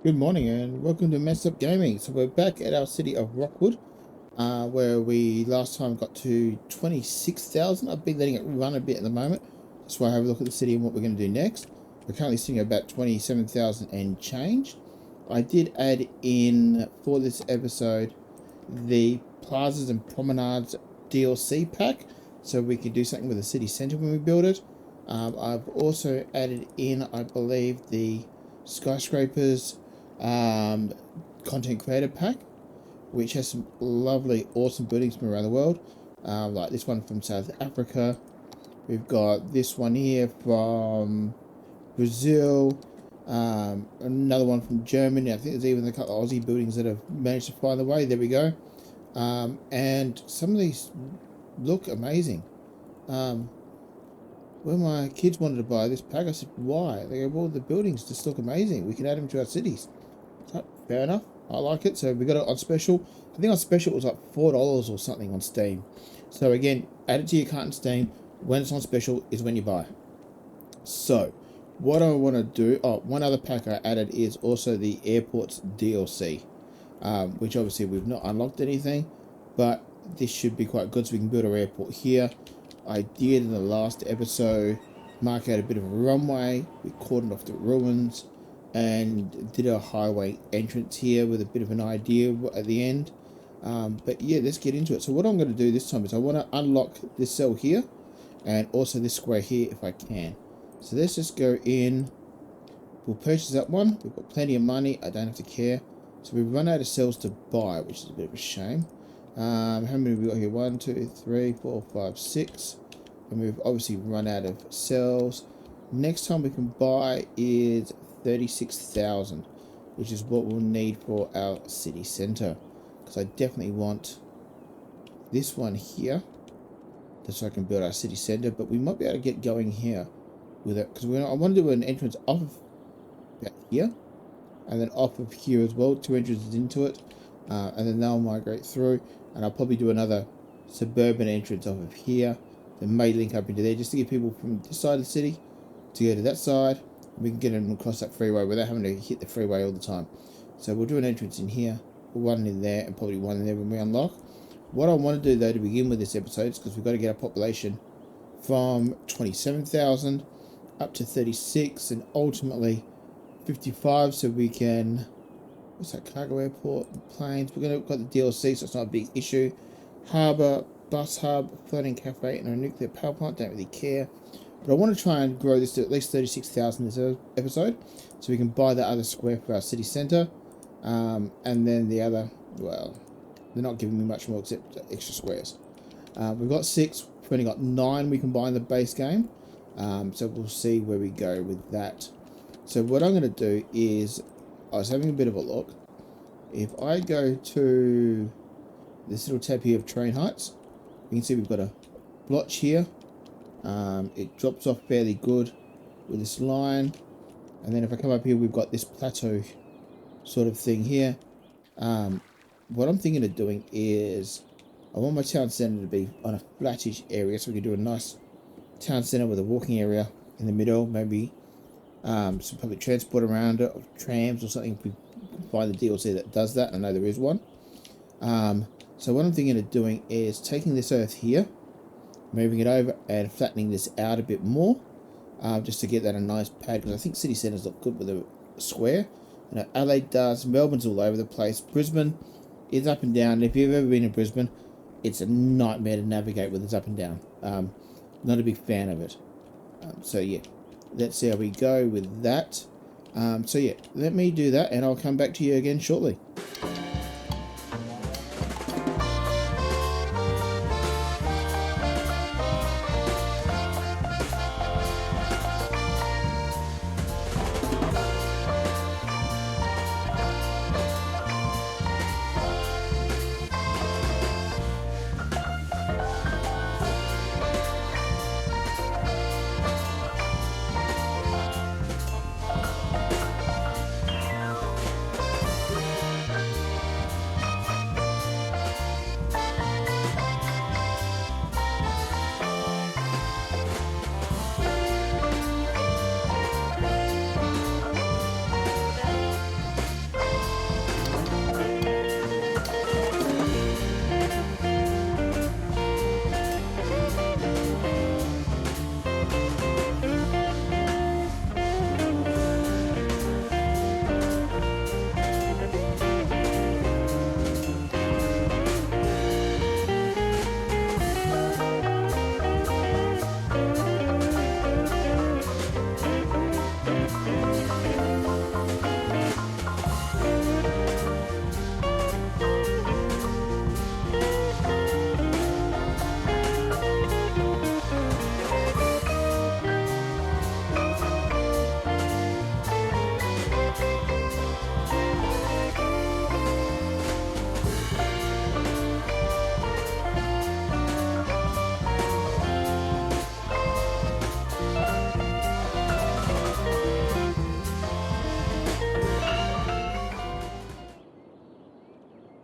Good morning and welcome to Messed Up Gaming. So we're back at our city of Rockwood, where we last time got to 26,000. I've been letting it run a bit at the moment. That's why I have a look at the city and what we're going to do next. We're currently sitting at about 27,000 and change. I did add in for this episode the Plazas and Promenades DLC pack, so we can do something with the city centre when we build it. I've also added in, I believe, the Skyscrapers content creator pack, which has some lovely, awesome buildings from around the world, like this one from South Africa. We've got this one here from Brazil, another one from Germany. I think there's even a couple of Aussie buildings that have managed to find the way. There we go. And some of these look amazing. When my kids wanted to buy this pack, I said, why? They go, well, the buildings just look amazing. We can add them to our cities. So, fair enough. I like it. So we got it on special. I think on special it was like $4 or something on Steam. So again, add it to your cart on Steam. When it's on special is when you buy. So what I want to do, one other pack I added is also the airports DLC, which obviously we've not unlocked anything, but this should be quite good. So we can build our airport here. I did in the last episode mark out a bit of a runway. We cordoned off the ruins and did a highway entrance here with a bit of an idea at the end. But yeah, let's get into it. So what I'm going to do this time is I want to unlock this cell here and also this square here if I can. So let's just go in. We'll purchase that one. We've got plenty of money. I don't have to care. So we've run out of cells to buy, which is a bit of a shame. How many have we got here? 1, 2, 3, 4, 5, 6. And we've obviously run out of cells. Next time we can buy is 36,000, which is what we'll need for our city center. Because I definitely want this one here, just so I can build our city center. But we might be able to get going here with it, because I want to do an entrance off of here, and then off of here as well. 2 entrances into it, and then they'll migrate through. And I'll probably do another suburban entrance off of here that may link up into there, just to get people from this side of the city to go to that side. We can get them across that freeway without having to hit the freeway all the time. So we'll do an entrance in here, one in there, and probably one in there when we unlock. What I want to do though to begin with this episode is, because we've got to get our population from 27,000 up to 36 and ultimately 55, so we can, what's that, cargo airport, planes. We're going to got the DLC, so it's not a big issue. Harbour, bus hub, floating cafe, and a nuclear power plant. Don't really care. But I want to try and grow this to at least 36,000 this episode, so we can buy the other square for our city centre. And then the other, well, they're not giving me much more except extra squares. We've got 6, we've only got 9 we can buy in the base game. So we'll see where we go with that. So what I'm going to do is, I was having a bit of a look. If I go to this little tab here of train heights, you can see we've got a blotch here. It drops off fairly good with this line, and then if I come up here, we've got this plateau sort of thing here. What I'm thinking of doing is, I want my town centre to be on a flattish area, so we can do a nice town centre with a walking area in the middle, maybe some public transport around it, or trams or something. If we find the DLC that does that, I know there is one. So what I'm thinking of doing is taking this earth here, moving it over and flattening this out a bit more, just to get that a nice pad, because I think city centres look good with a square. You know, Adelaide does, Melbourne's all over the place, Brisbane is up and down. If you've ever been in Brisbane, it's a nightmare to navigate with. It's up and down. Not a big fan of it. So yeah, let's see how we go with that. So yeah, let me do that and I'll come back to you again shortly.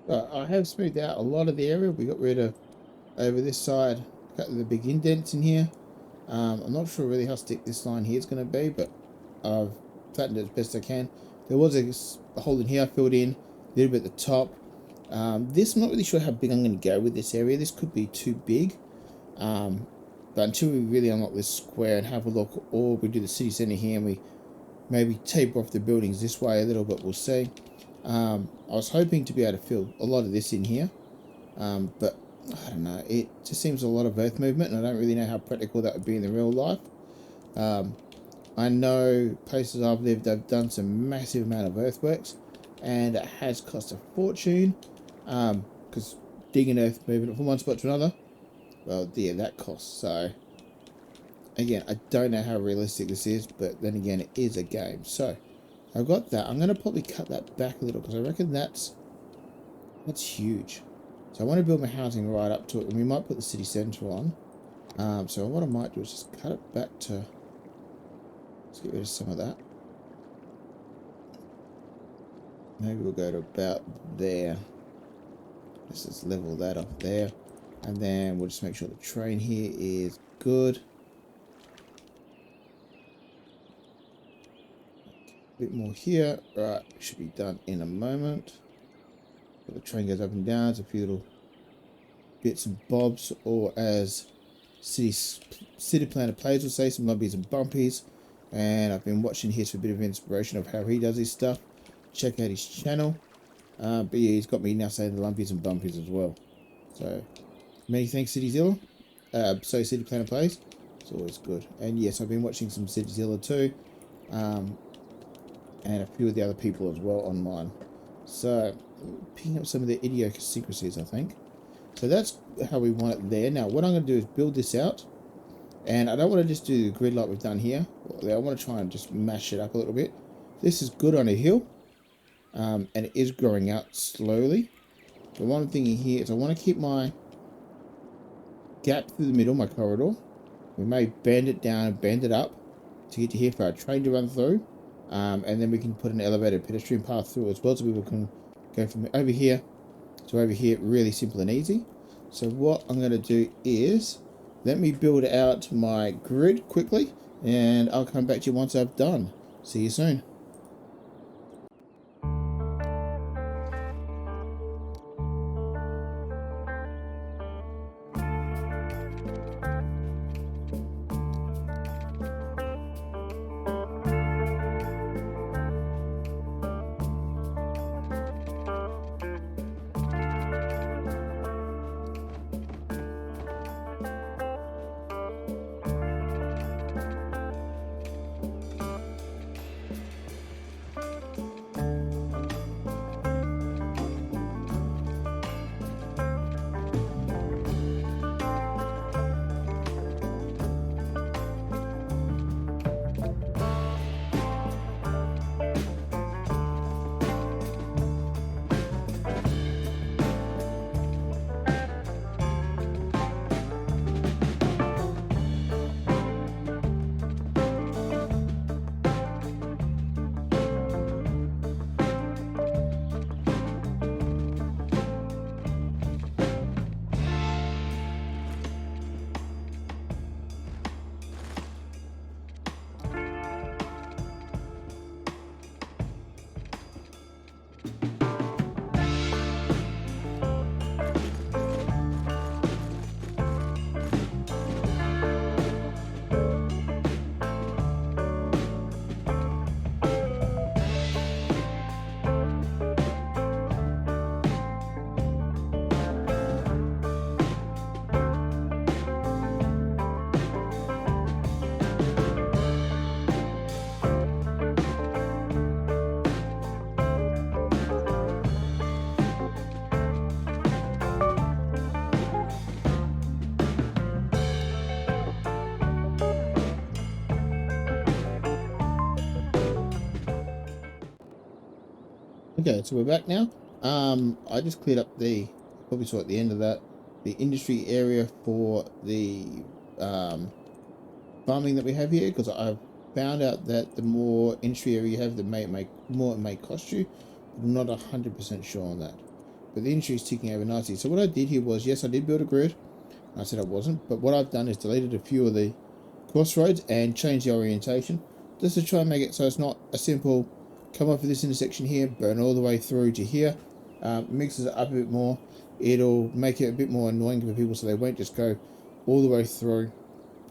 I have smoothed out a lot of the area. We got rid of over this side, got the big indents in here. I'm not sure really how thick this line here is going to be, but I've flattened it as best I can. There was a hole in here I filled in, a little bit at the top. This, I'm not really sure how big I'm going to go with this area. This could be too big. But until we really unlock this square and have a look, or we do the city centre here and we maybe taper off the buildings this way a little bit, we'll see. I was hoping to be able to fill a lot of this in here, but I don't know, it just seems a lot of earth movement, and I don't really know how practical that would be in the real life. I know places I've lived, they've done some massive amount of earthworks, and it has cost a fortune, because digging earth, moving it from one spot to another, well, yeah, that costs. So again, I don't know how realistic this is, but then again, it is a game. So I've got that. I'm going to probably cut that back a little, because I reckon that's huge. So I want to build my housing right up to it, and we might put the city centre on. So what I might do is just cut it back to, let's get rid of some of that. Maybe we'll go to about there. Let's just level that up there. And then we'll just make sure the train here is good. A bit more here. Right, should be done in a moment. The train goes up and down. It's a few little bits and bobs, or as city planner Plazas will say, some lumpies and bumpies. And I've been watching his for a bit of inspiration of how he does his stuff. Check out his channel. But yeah, he's got me now saying the lumpies and bumpies as well. So many thanks, CityZilla. City Planner Plays. It's always good. And yes, I've been watching some CityZilla too. And a few of the other people as well on mine. So picking up some of the idiosyncrasies, I think. So that's how we want it there. Now what I'm going to do is build this out. And I don't want to just do the grid like we've done here. I want to try and just mash it up a little bit. This is good on a hill. And it is growing out slowly. The one thing here is I want to keep my gap through the middle, my corridor. We may bend it down and bend it up to get to here for our train to run through. And then we can put an elevated pedestrian path through as well, so people can go from over here to over here really simple and easy. So what I'm going to do is let me build out my grid quickly, and I'll come back to you once I've done. See you soon. Okay, so we're back now. I just cleared up the, probably saw at the end of that, the industry area for the farming that we have here, because I've found out that the more industry area you have, the more it may cost you. I'm not 100% sure on that. but the industry is ticking over nicely. So what I did here was, yes, I did build a grid. I said I wasn't, but what I've done is deleted a few of the crossroads and changed the orientation just to try and make it so it's not a simple come up with this intersection here, burn all the way through to here. Mixes it up a bit more. It'll make it a bit more annoying for people, so they won't just go all the way through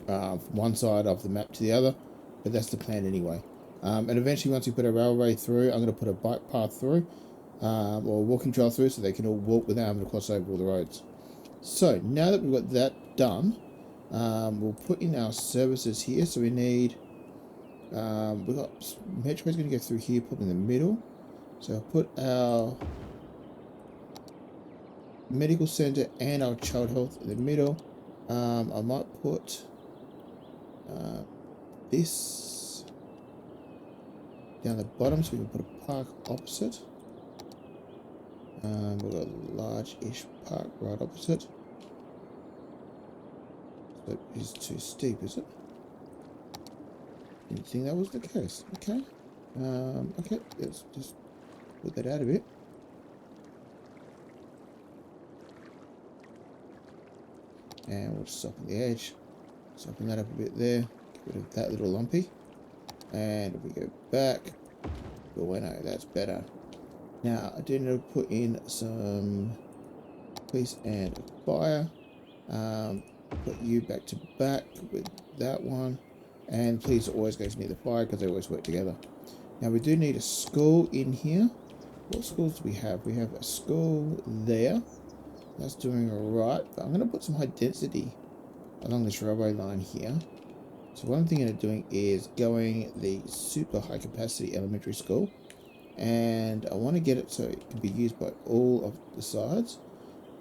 from one side of the map to the other, but that's the plan anyway. And eventually, once we put a railway through, I'm going to put a bike path through, or a walking trail through, so they can all walk without having to cross over all the roads. So now that we've got that done, we'll put in our services here. So we need, we've got Metro's going to go through here, probably in the middle. So I'll put our medical center and our child health in the middle. I might put this down the bottom so we can put a park opposite. We've got a large-ish park right opposite. So it is too steep, is it? Didn't think that was the case. Okay. Okay, let's just put that out a bit. And we'll soften the edge. Soften that up a bit there. Get rid of that little lumpy. And if we go back, bueno, that's better. Now, I do need to put in some police and fire. Put you back to back with that one. And police always goes near the fire because they always work together. Now, we do need a school in here. What schools do we have? We have a school there. That's doing alright. But I'm going to put some high density along this railway line here. So what I'm thinking of doing is going the super high capacity elementary school. And I want to get it so it can be used by all of the sides.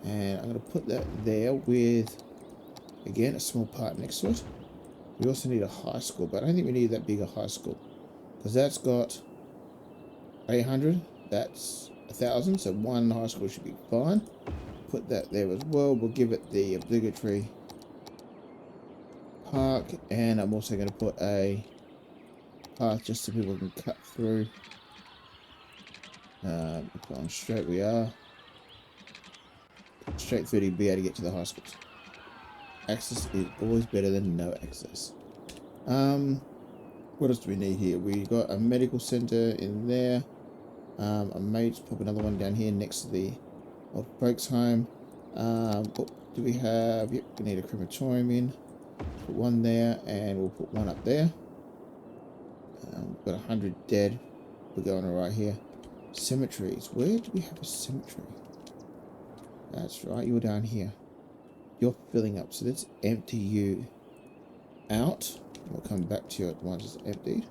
And I'm going to put that there with, again, a small part next to it. We also need a high school, but I don't think we need that big a high school. Because that's got 800, that's 1,000, so one high school should be fine. Put that there as well. We'll give it the obligatory park, and I'm also going to put a path just so people can cut through. On straight we are. Straight through to be able to get to the high schools. Access is always better than no access. What else do we need here? We got a medical center in there. I may just pop another one down here next to the old folks home. What do we have? Yep, we need a crematorium in. Put one there, and we'll put one up there. We've got 100 dead. We're going alright here. Cemeteries. Where do we have a cemetery? That's right, you're down here. You're filling up, so let's empty you out. We'll come back to you once it's emptied.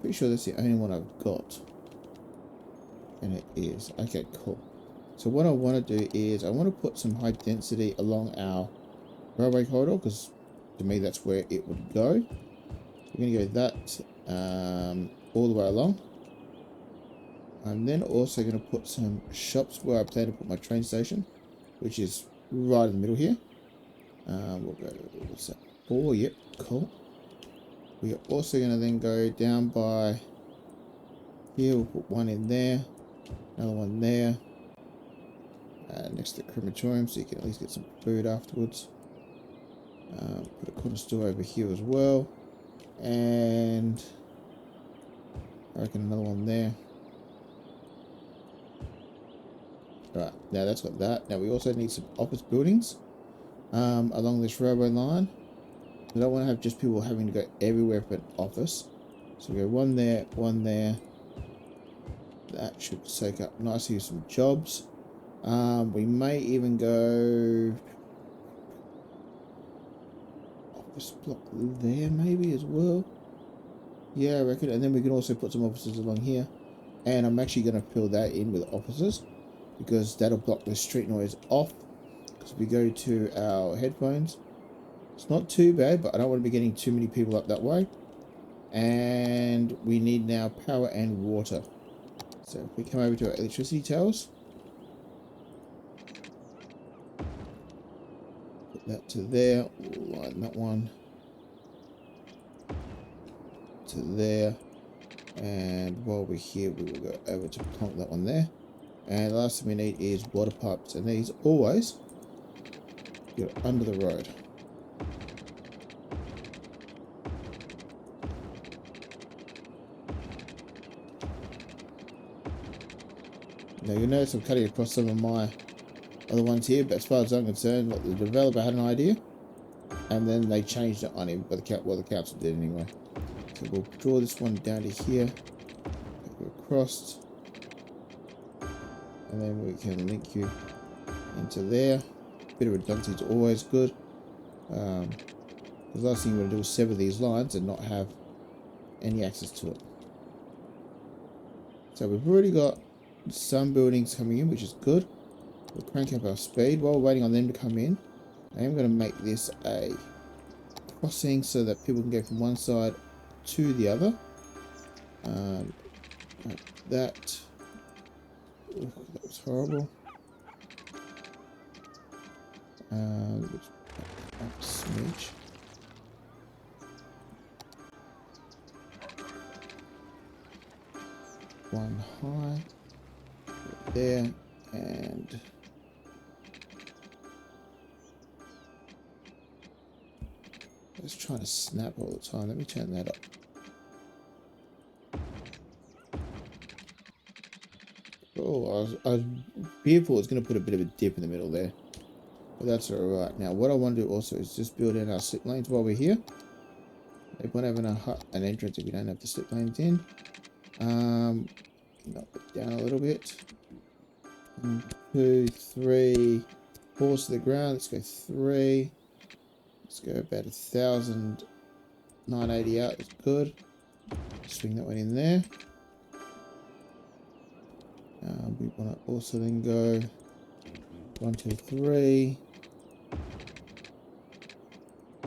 Pretty sure that's the only one I've got. And it is. Okay, cool. So what I want to do is I want to put some high density along our railway corridor, because to me that's where it would go. We're going to go that all the way along. I'm then also going to put some shops where I plan to put my train station, which is right in the middle here. We'll go, what's that? 4, yep, cool. We are also going to then go down by here. We'll put one in there, another one there, next to the crematorium, so you can at least get some food afterwards. Put a corner store over here as well, and I reckon another one there. Right, now that's got that. Now we also need some office buildings along this railway line. We don't want to have just people having to go everywhere for an office. So we go one there, one there. That should soak up nicely with some jobs. We may even go office block there maybe as well. Yeah, I reckon. And then we can also put some offices along here. And I'm actually going to fill that in with offices, because that'll block the street noise off. Because we go to our headphones, it's not too bad, but I don't want to be getting too many people up that way. And we need now power and water. So if we come over to our electricity towers, put that to there, line that one to there, and while we're here we will go over to plonk that one there. And the last thing we need is water pipes, and these always go under the road. Now you'll notice I'm cutting across some of my other ones here, but as far as I'm concerned, like, the developer had an idea, and then they changed it on him, but the council did anyway. So we'll draw this one down to here, go across, and then we can link you into there. Bit of redundancy is always good. Because the last thing you want to do is sever these lines and not have any access to it. So we've already got some buildings coming in, which is good. We'll crank up our speed while we're waiting on them to come in. I am going to make this a crossing so that people can go from one side to the other. Like that. Ooh, that was horrible. Up a smidge. One high. There. And it's trying to snap all the time. Let me turn that up. Oh, I was fearful it's going to put a bit of a dip in the middle there. But that's alright. Now, what I want to do also is just build in our slip lanes while we're here. We won't have an entrance if we don't have the slip lanes in. Knock it down a little bit. 1, 2, 3. 4 to the ground. Let's go 3. Let's go about 1,980 out. That's good. Swing that one in there. We want to also then go 1, 2, 3.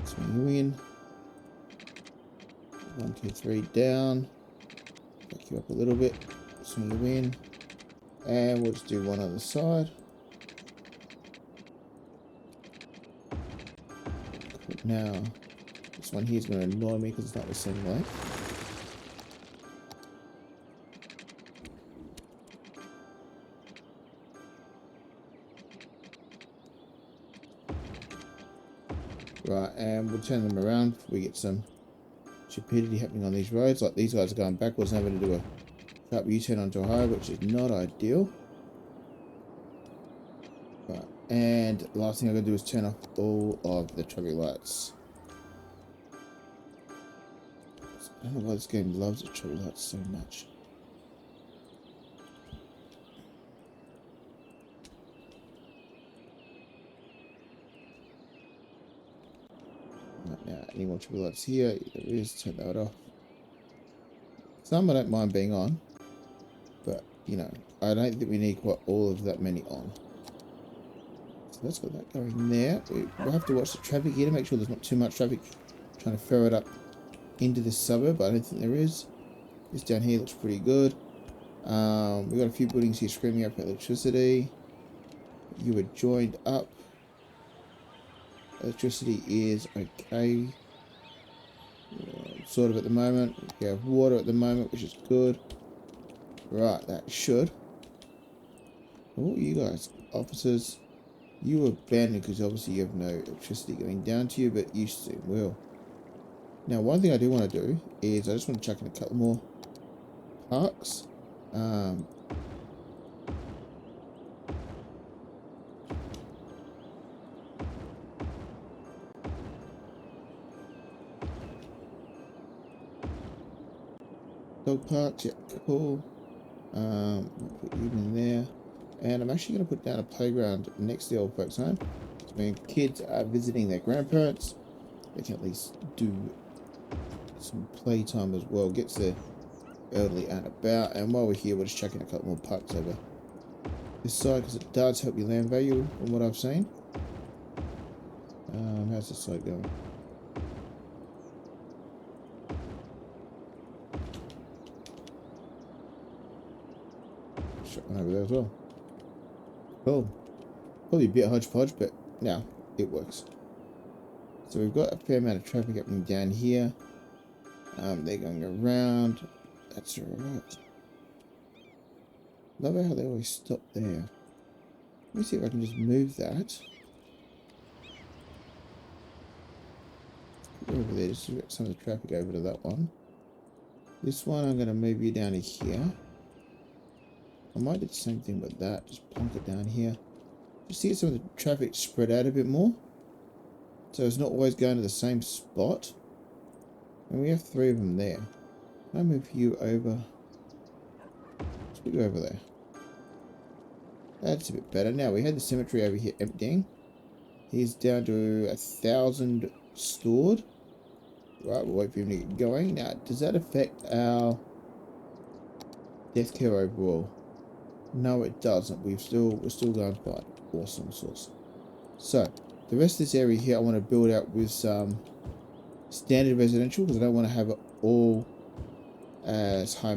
Swing you in. 1, 2, 3 down. Back you up a little bit. Swing you in. And we'll just do one on the side. Now, this one here is going to annoy me because it's not the same length. Right, and we'll turn them around before we get some stupidity happening on these roads. Like these guys are going backwards and having to do a sharp U-turn onto a highway, which is not ideal. Right, and the last thing I'm going to do is turn off all of the traffic lights. I don't know why this game loves the traffic lights so much. Right, now, any more traffic lights here? There is. Turn that off. Some I don't mind being on, but you know, I don't think we need quite all of that many on. So let's get that going there. We'll have to watch the traffic here to make sure there's not too much traffic trying to ferret up into this suburb, but I don't think there is. This down here looks pretty good. We've got a few buildings here screaming out for electricity. You were joined up. Electricity is okay. Sort of at the moment. We have water at the moment, which is good. Right, that should. Oh, you guys, officers, you abandoned because obviously you have no electricity going down to you, but you soon will. Now, one thing I do want to do is I just want to chuck in a couple more parks. Dog parks, yeah, cool. We'll put you in there. And I'm actually going to put down a playground next to the old folks' home. So when kids are visiting their grandparents, they can at least do some playtime as well. Gets the elderly out and about. And while we're here, we're just checking a couple more parks over this side because it does help your land value from what I've seen. How's this side going? Shut one over there as well. Cool. Probably a bit hodgepodge, but now it works. So we've got a fair amount of traffic happening down here. They're going around. That's alright. Love how they always stop there. Let me see if I can just move that. Go over there, just direct some of the traffic over to that one. This one I'm going to move you down to here. I might do the same thing with that, just plonk it down here. Just to get some of the traffic spread out a bit more. So it's not always going to the same spot. And we have 3 of them there. Can I move you over? Let's move you over there. That's a bit better. Now we had the cemetery over here emptying. He's down to 1,000 stored. Right, we'll wait for him to get going. Now, does that affect our death care overall? No, it doesn't. We're still going fine. Awesome sauce. So, the rest of this area here I want to build out with some standard residential because I don't want to have it all as high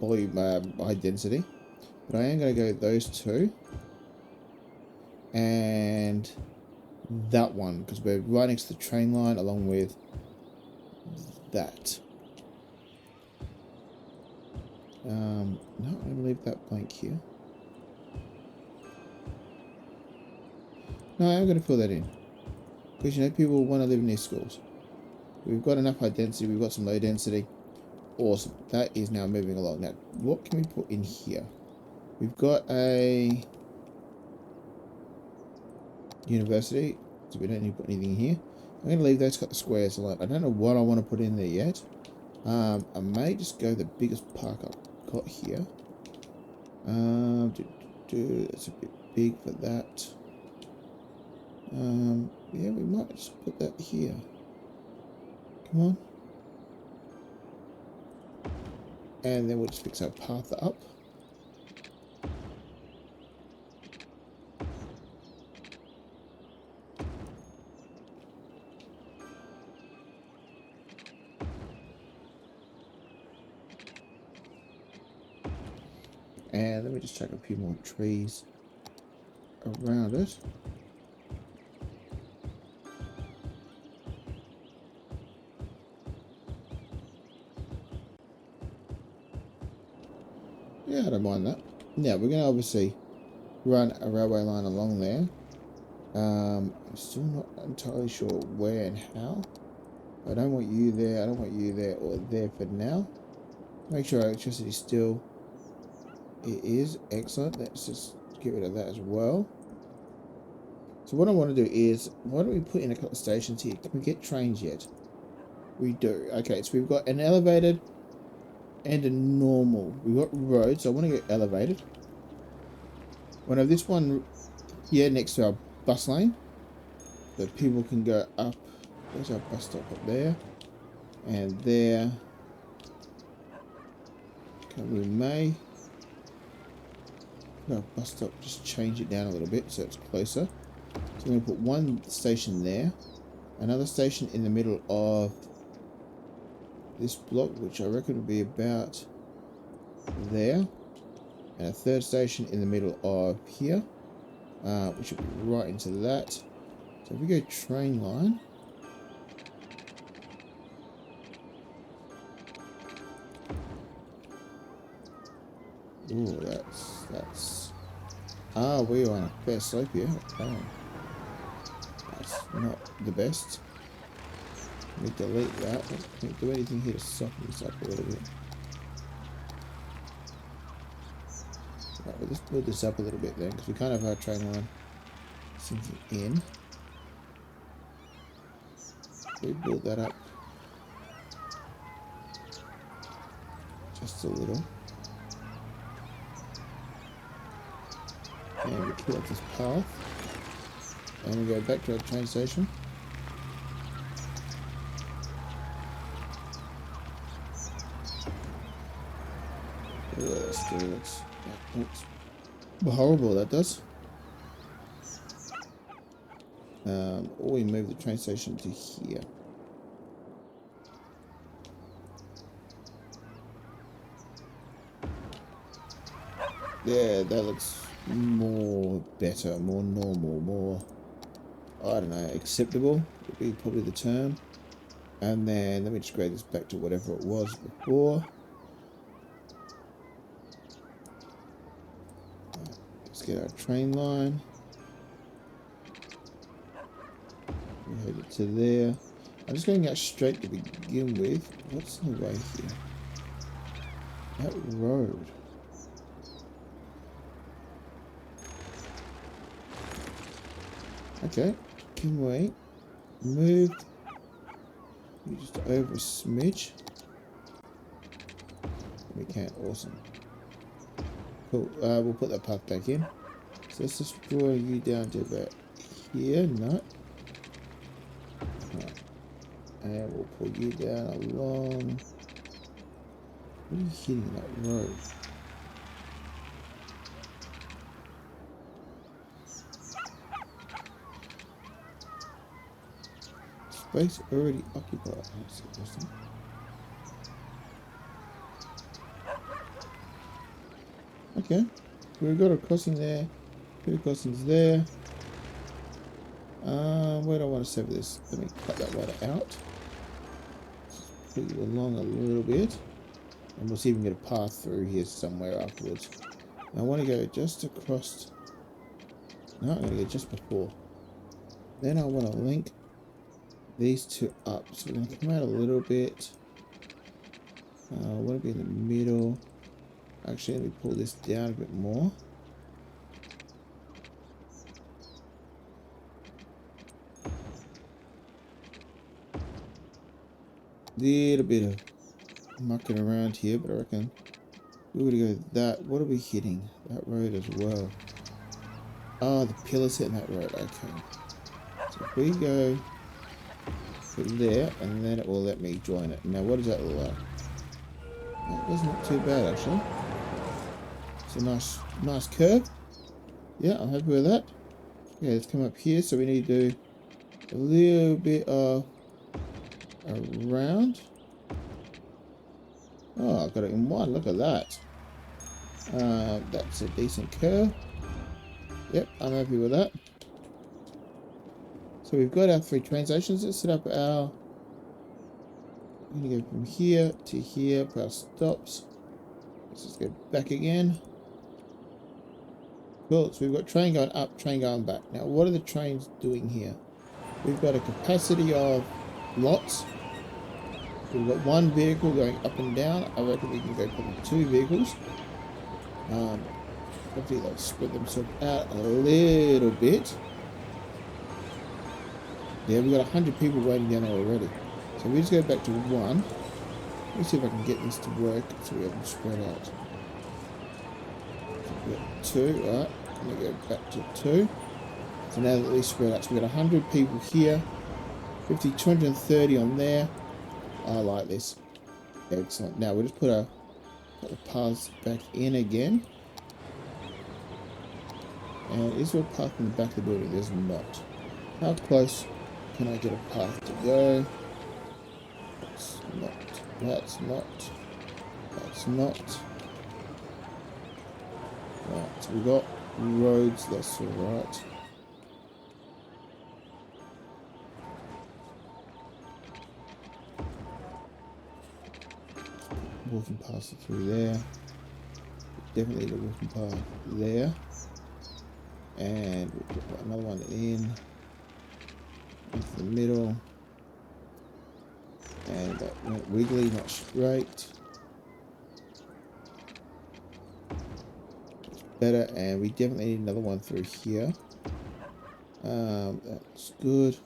volume, high density. But I am going to go with those 2. And that one, because we're right next to the train line along with that. No, I'm going to leave that blank here. No, I'm going to fill that in. Because, you know, people want to live near schools. We've got enough high density, we've got some low density. Awesome. That is now moving along. Now, what can we put in here? We've got a university, so we don't need to put anything here. I'm going to leave those cut the squares alone. I don't know what I want to put in there yet. I may just go the biggest park I've got here. It's a bit big for that. Yeah, we might just put that here. Come on. And then we'll just fix our path up. And let me just chuck a few more trees around it. Yeah, I don't mind that. Now, we're going to obviously run a railway line along there. I'm still not entirely sure where and how. I don't want you there, I don't want you there or there for now. Make sure our electricity is still... It is excellent. Let's just get rid of that as well. So what I want to do is, why don't we put in a couple of stations here? Can we get trains yet? We do. Okay, so we've got an elevated and a normal. We've got roads, so I want to get elevated. I want to have this one here next to our bus lane, so people can go up. There's our bus stop up there, and there. Okay, we may. No, bus stop, just change it down a little bit so it's closer. So I'm going to put one station there, another station in the middle of this block, which I reckon will be about there, and a third station in the middle of here, which will be right into that. So if we go train line, ooh, that's we are on a fair slope here. Okay. That's not the best. Let me delete that. Can't do anything here to soften this up a little bit. Right, well, let's build this up a little bit then, because we can't have our train line sinking in. We build that up just a little. And we kill off this path. And we go back to our train station. Let's do it. That looks horrible, that does. Or we move the train station to here. Yeah, that looks more better, more normal, more, I don't know, acceptable would be probably the term. And then let me just grade this back to whatever it was before. Let's get our train line. We head it to there. I'm just going out straight to begin with. What's the way here? That road. Okay, can we move you just over a smidge? We can't. Awesome. Cool. We'll put that path back in. So let's just draw you down to about here. No. Right. And we'll pull you down along. What are you hitting that road? Space already occupied. That's interesting. Okay, we've got a crossing there, 2 crossings there. Where do I want to sever this? Let me cut that water out. Just put you along a little bit, and we'll see if we can get a path through here somewhere afterwards. I want to go just across. No, I'm going to go just before. Then I want to link these 2 up. So we're going to come out a little bit. I want to be in the middle. Actually, let me pull this down a bit more. Little bit of mucking around here, but I reckon we would go that. What are we hitting? That road as well. Oh, the pillar's hitting that road. Okay. So if we go to there, and then it will let me join it. Now, what does that look like? That was not too bad, actually. It's a nice curve. Yeah, I'm happy with that. Okay, let's come up here. So we need to do a little bit of around. Oh, I got it in one. Look at that. That's a decent curve. Yep, I'm happy with that. So we've got our 3 train stations. Let's set up our... I'm going to go from here to here for our stops. Let's just go back again. Cool, so we've got train going up, train going back. Now, what are the trains doing here? We've got a capacity of lots. We've got 1 vehicle going up and down. I reckon we can go probably 2 vehicles. Hopefully they'll spread themselves out a little bit. Yeah, we've got 100 people waiting down there already. So we just go back to 1. Let me see if I can get this to work so we have them spread out. So we've got 2, right? Let me go back to 2. So now that these spread out, so we've got 100 people here. 50, 230 on there. I like this. Excellent. Now we'll just put the paths back in again. And is there a path in the back of the building? There's not. How close can I get a path to go? That's not. That's not. That's not. Right, so we've got roads, that's alright. Walking path through there. Definitely the walking path there. And we'll put another one in. Into the middle. And that went wiggly, not straight. Better, and we definitely need another one through here. That's good.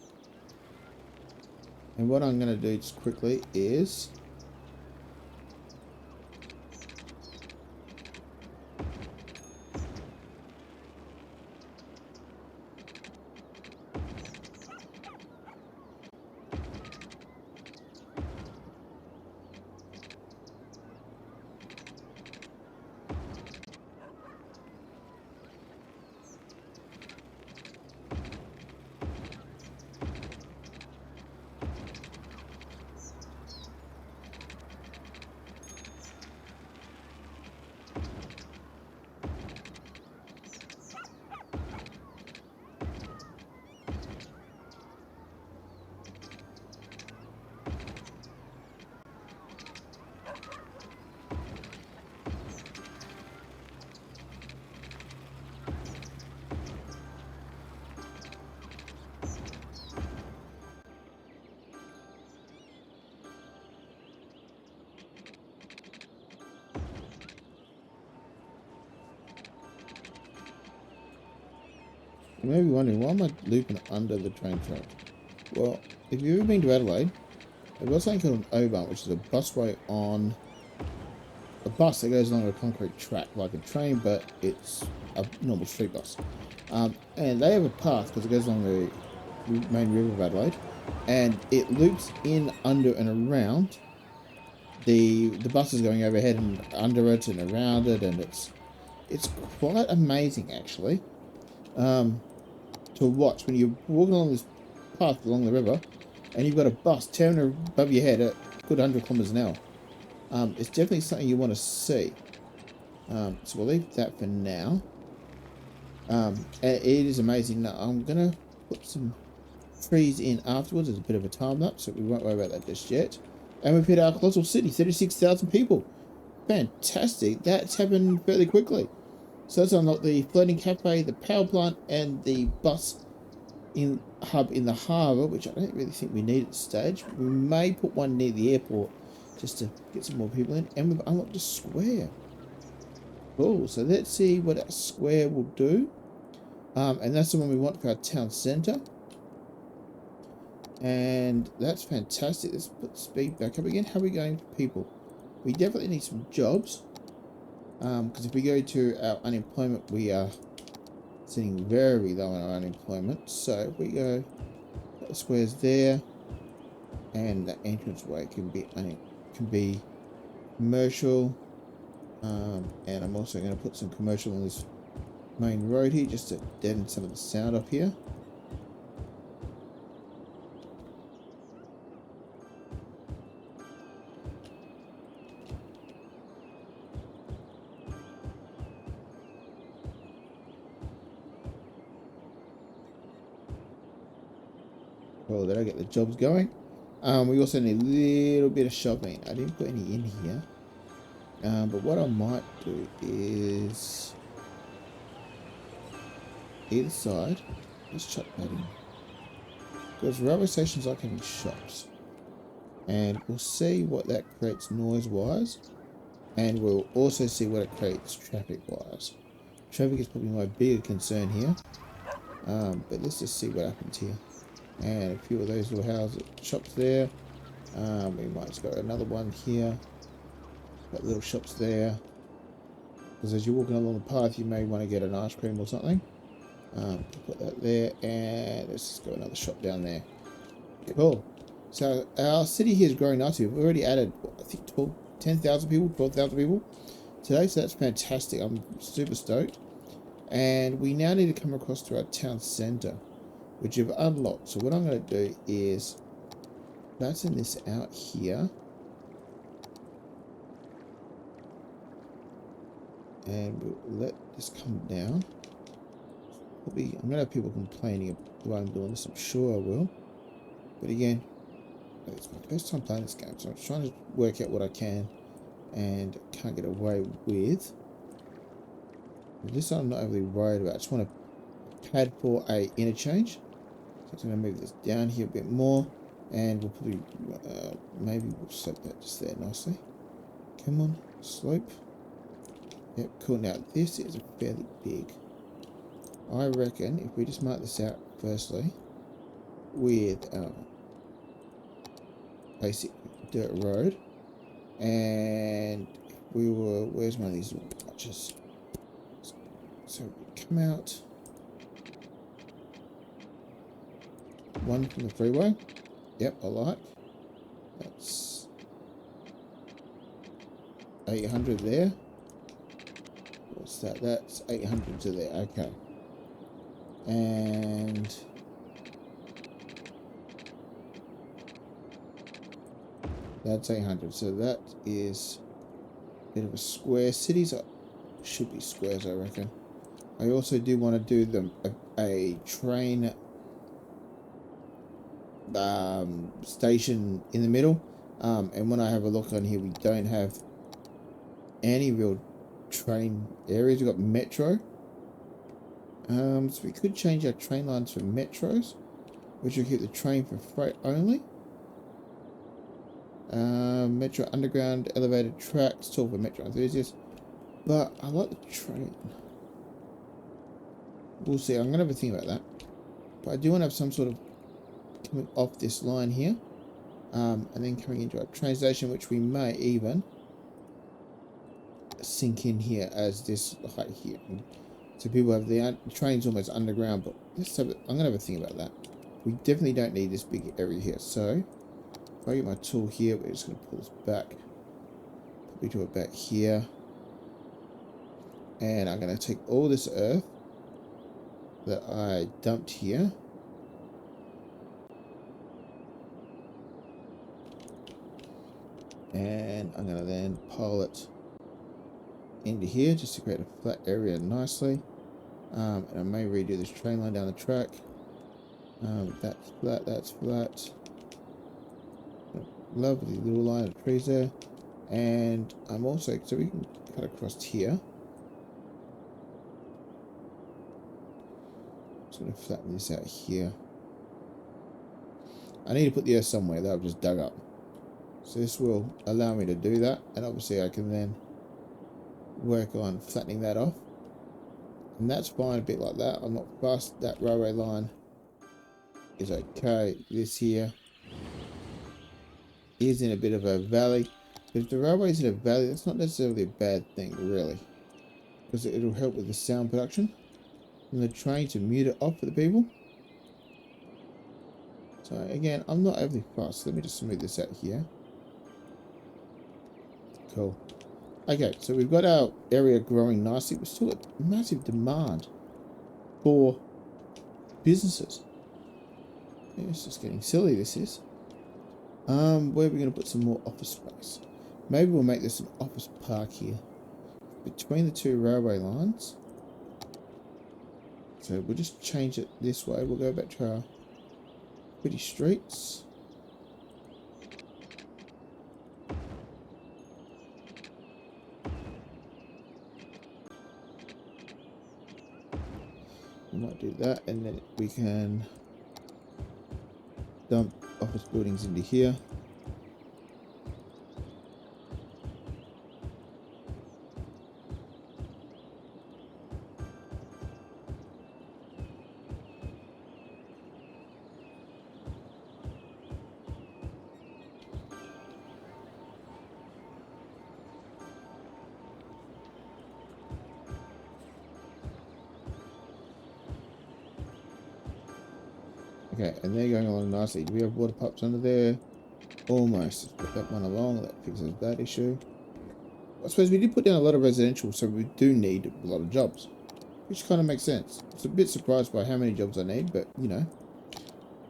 And what I'm going to do just quickly is You may be wondering, why am I looping under the train track? Well, if you've ever been to Adelaide, they've got something called an O-Bahn, which is a busway on a bus that goes along a concrete track, like a train, but it's a normal street bus. And they have a path, because it goes along the main river of Adelaide, and it loops in, under, and around the buses going overhead and under it and around it, and it's quite amazing, actually, to watch when you're walking along this path along the river, and you've got a bus tearing above your head at a good 100 kilometers an hour. It's definitely something you want to see. So we'll leave that for now. It is amazing. Now I'm gonna put some trees in afterwards as a bit of a time lapse, so we won't worry about that just yet. And we've hit our colossal city, 36,000 people. Fantastic. That's happened fairly quickly. So let's unlock the floating cafe, the power plant, and the bus hub in the harbour, which I don't really think we need at this stage. We may put one near the airport just to get some more people in. And we've unlocked a square. Cool. So let's see what our square will do. And that's the one we want for our town centre. And that's fantastic. Let's put speed back up again. How are we going for people? We definitely need some jobs. Because if we go to our unemployment, we are sitting very low on our unemployment. So if we go, the squares there, and the entranceway can be commercial. And I'm also going to put some commercial on this main road here, just to deaden some of the sound up here. Well, did I get the jobs going? We also need a little bit of shopping. I didn't put any in here. But what I might do is either side. Let's chuck that in. Because railway stations like having shops. And we'll see what that creates noise-wise. And we'll also see what it creates traffic-wise. Traffic is probably my bigger concern here. But let's just see what happens here. And a few of those little houses, shops there. We might just got another one here. Got little shops there. Because as you're walking along the path, you may want to get an ice cream or something. Put that there, and let's just go another shop down there. Cool. So our city here is growing nicely. We've already added, I think, 10,000 people, 12,000 people today. So that's fantastic. I'm super stoked. And we now need to come across to our town centre, which you've unlocked. So what I'm going to do is flatten this out here. And we'll let this come down. I'm going to have people complaining while I'm doing this. I'm sure I will. But again, it's my first time playing this game, so I'm trying to work out what I can and can't get away with. This I'm not overly worried about. I just want to pad for a interchange. So I'm going to move this down here a bit more, and we'll probably maybe we'll slope that just there nicely. Come on, slope. Yep, cool. Now this is fairly big. I reckon if we just mark this out firstly with basic dirt road, and we were, where's one of these little notches? So come out one from the freeway. Yep, I like. That's 800 there. What's that? That's 800 to there. Okay. And that's 800. So that is a bit of a square. Cities should be squares, I reckon. I also do want to do them a train station in the middle. And when I have a look on here, we don't have any real train areas. We've got metro. So we could change our train lines for metros, which will keep the train for freight only. Metro underground elevated tracks, all for metro enthusiasts. But I like the train. We'll see. I'm going to have a think about that. But I do want to have some sort of coming off this line here. And then coming into a train station, which we may even sink in here as this height here. So people have the trains almost underground, but I'm going to have a think about that. We definitely don't need this big area here. So if I get my tool here, we're just going to pull this back. Probably do it back here. And I'm going to take all this earth that I dumped here. And I'm going to then pile it into here just to create a flat area nicely. And I may redo this train line down the track. That's flat, that's flat. Lovely little line of trees there. And I'm also, so we can cut across here. Just going to flatten this out here. I need to put the earth somewhere that I've just dug up. So this will allow me to do that. And obviously I can then work on flattening that off. And that's fine, a bit like that. I'm not fussed. That railway line is okay. This here is in a bit of a valley. But if the railway is in a valley, that's not necessarily a bad thing, really. Because it'll help with the sound production. And the train to mute it off for the people. So again, I'm not overly fast. Let me just smooth this out here. Cool. Okay, so we've got our area growing nicely. We're still at massive demand for businesses. Yeah, it's just getting silly, this is. Where are we going to put some more office space? Maybe we'll make this an office park here. Between the two railway lines. So we'll just change it this way. We'll go back to our pretty streets. We might do that, and then we can dump office buildings into here. Okay, and they're going along nicely. Do we have water pipes under there? Almost. Let's put that one along. That fixes that issue. I suppose we did put down a lot of residential, so we do need a lot of jobs. Which kind of makes sense. It's a bit surprised by how many jobs I need, but, you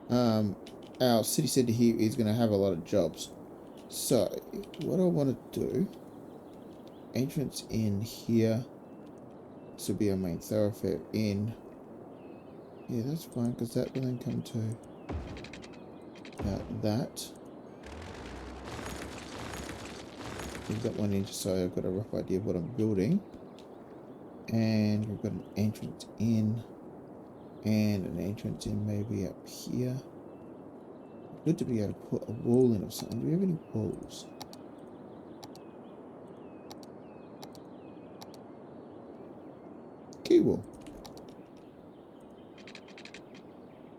know. Our city centre here is going to have a lot of jobs. So, what I want to do... Entrance in here. This will be our main thoroughfare in... Yeah, that's fine, because that will then come to about that. We've got 1 inch, so I've got a rough idea of what I'm building. And we've got an entrance in. And an entrance in maybe up here. Good to be able to put a wall in or something. Do we have any walls? Key wall.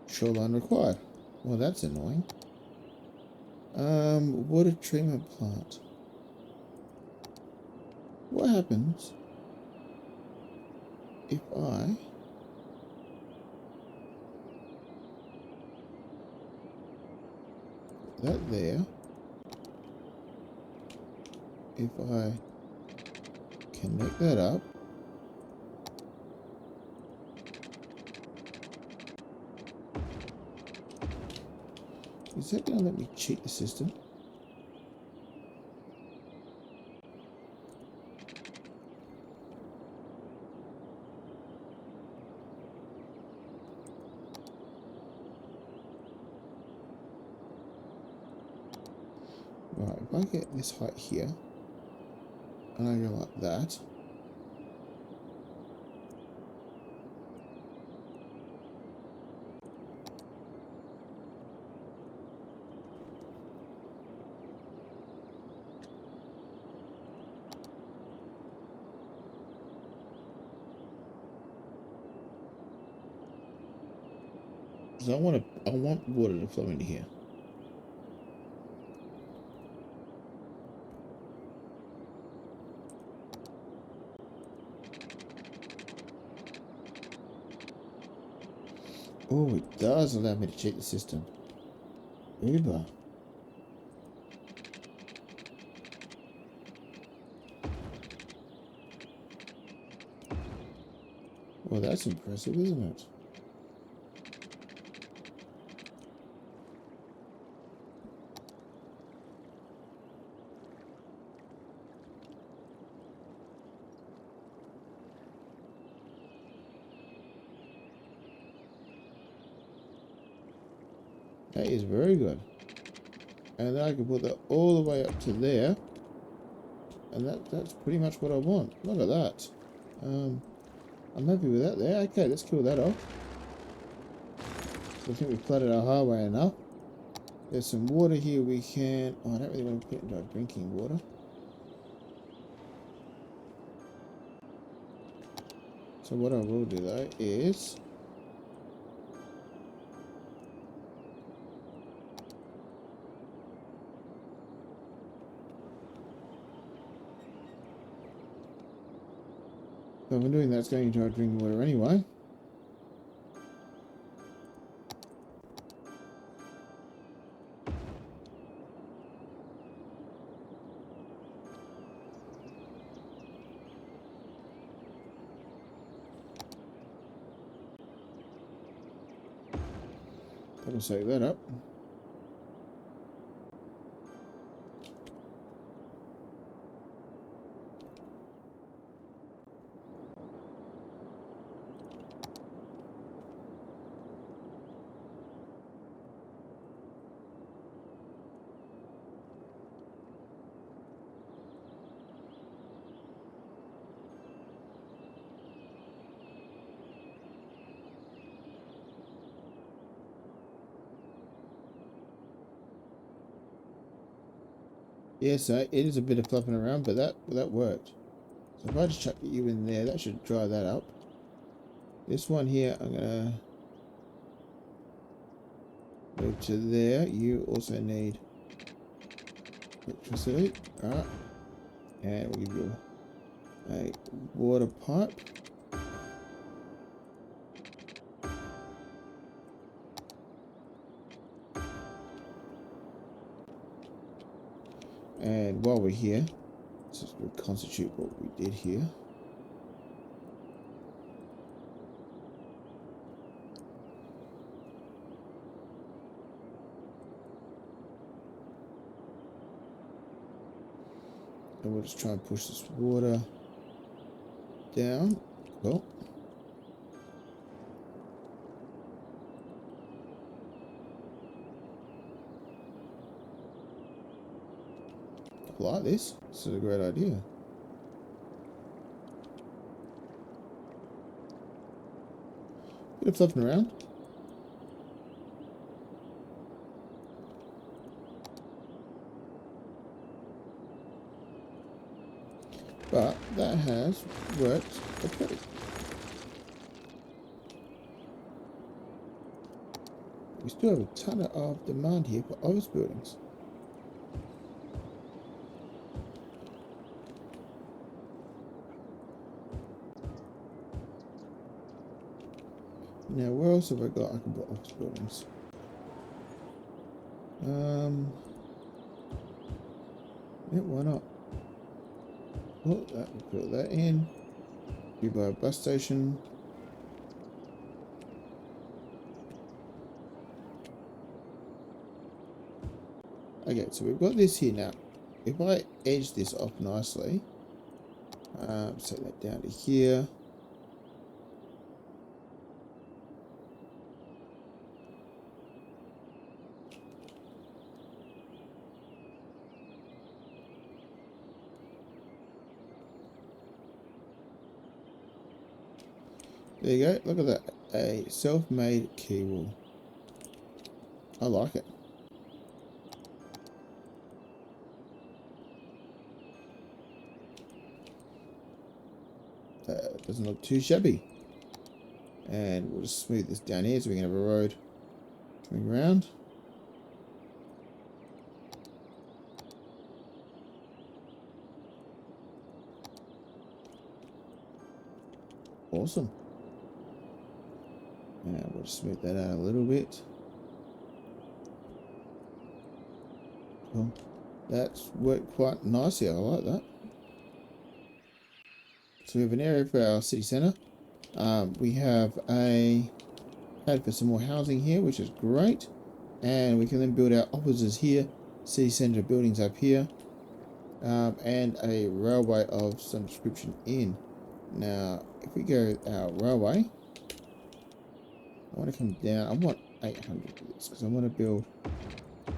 Shoreline required. Well, that's annoying. Water treatment plant. What happens if I put that there? If I connect that up. Is that going to let me cheat the system? Right, if I get this height here, and I go like that, So I want water to flow into here. Oh, it does allow me to check the system. Uber. Well, that's impressive, isn't it? That is very good. And then I can put that all the way up to there. And that's pretty much what I want. Look at that. I'm happy with that there. Okay, let's kill that off. I think we've flooded our highway enough. There's some water here we can... Oh, I don't really want to put it into our drinking water. So what I will do though is... So if I'm doing that, it's going into our drinking water anyway. That'll save that up. Yeah, so it is a bit of fluffing around, but that worked. So if I just chuck you in there, that should dry that up. This one here, I'm gonna move to there. You also need electricity. Alright. And we'll give you a water pipe. And while we're here, let's just reconstitute what we did here. And we'll just try and push this water down. Well, I like this. This is a great idea. Bit of fluffing around. But that has worked okay. We still have a ton of demand here for office buildings. Now, where else have I got? I can put office buildings. Yeah, why not? Oh, that will fill that in. You buy a bus station. Okay, so we've got this here now. If I edge this off nicely, set that down to here. There you go, look at that. A self-made key wall. I like it. Doesn't look too shabby. And we'll just smooth this down here so we can have a road Coming around. Awesome. Now we'll smooth that out a little bit. Cool. That's worked quite nicely. I like that. So we have an area for our city centre. We have a pad for some more housing here, which is great. And we can then build our offices here, city centre buildings up here, and a railway of some description in. Now, if we go our railway, I want to come down. I want 800 for this because I want to build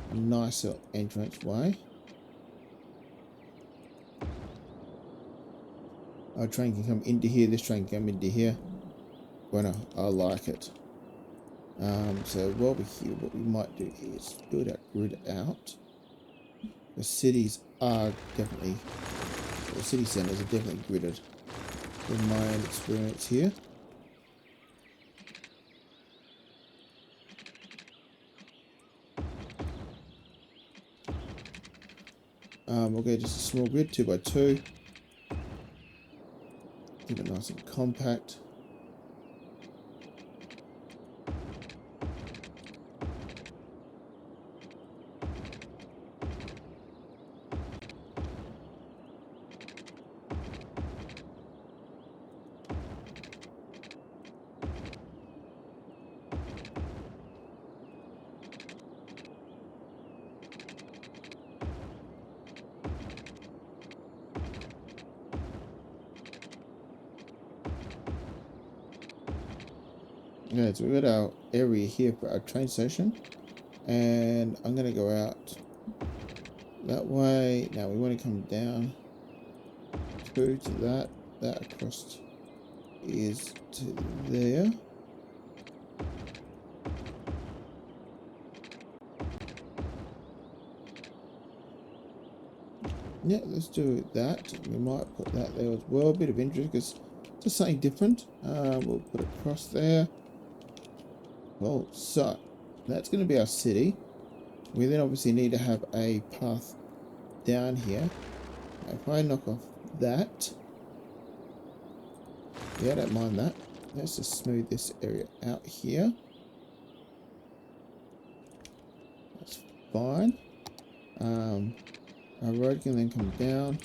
a nicer entrance way. Our train can come into here. This train can come into here. Bueno, I like it. So while we're here, what we might do is build our grid out. The cities are definitely, the city centres are definitely gridded. From my own experience here. We'll go just a small grid, 2 by 2. Keep it nice and compact. Yeah, so we've got our area here for our train station, and I'm going to go out that way. Now we want to come down through to that across is to there. Yeah, let's do that. We might put that there as well. A bit of interest because it's just something different. We'll put it across there. Well, so that's going to be our city. We then obviously need to have a path down here. If I knock off that, yeah, I don't mind that. Let's just smooth this area out here. That's fine. Our road can then come down.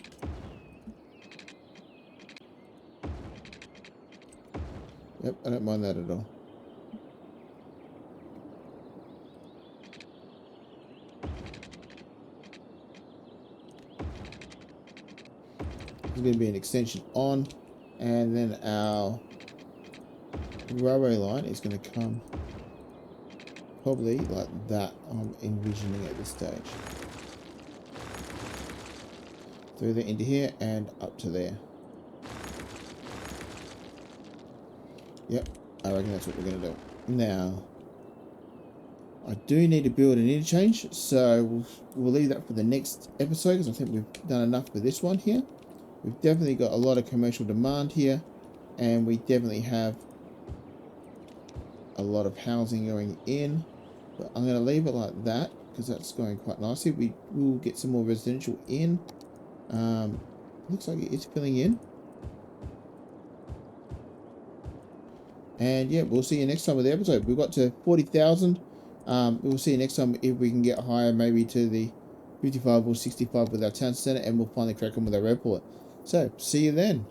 Yep, I don't mind that at all. There's going to be an extension on, and then our railway line is going to come probably like that. I'm envisioning at this stage. Through there into here and up to there. Yep, I reckon that's what we're going to do. Now, I do need to build an interchange, so we'll leave that for the next episode because I think we've done enough for this one here. We've definitely got a lot of commercial demand here, and we definitely have a lot of housing going in. But I'm going to leave it like that because that's going quite nicely. We will get some more residential in. Looks like it's filling in. And yeah, we'll see you next time with the episode. We've got to 40,000. We'll see you next time if we can get higher, maybe to the 55 or 65 with our town centre, and we'll finally crack on with our airport. So, see you then.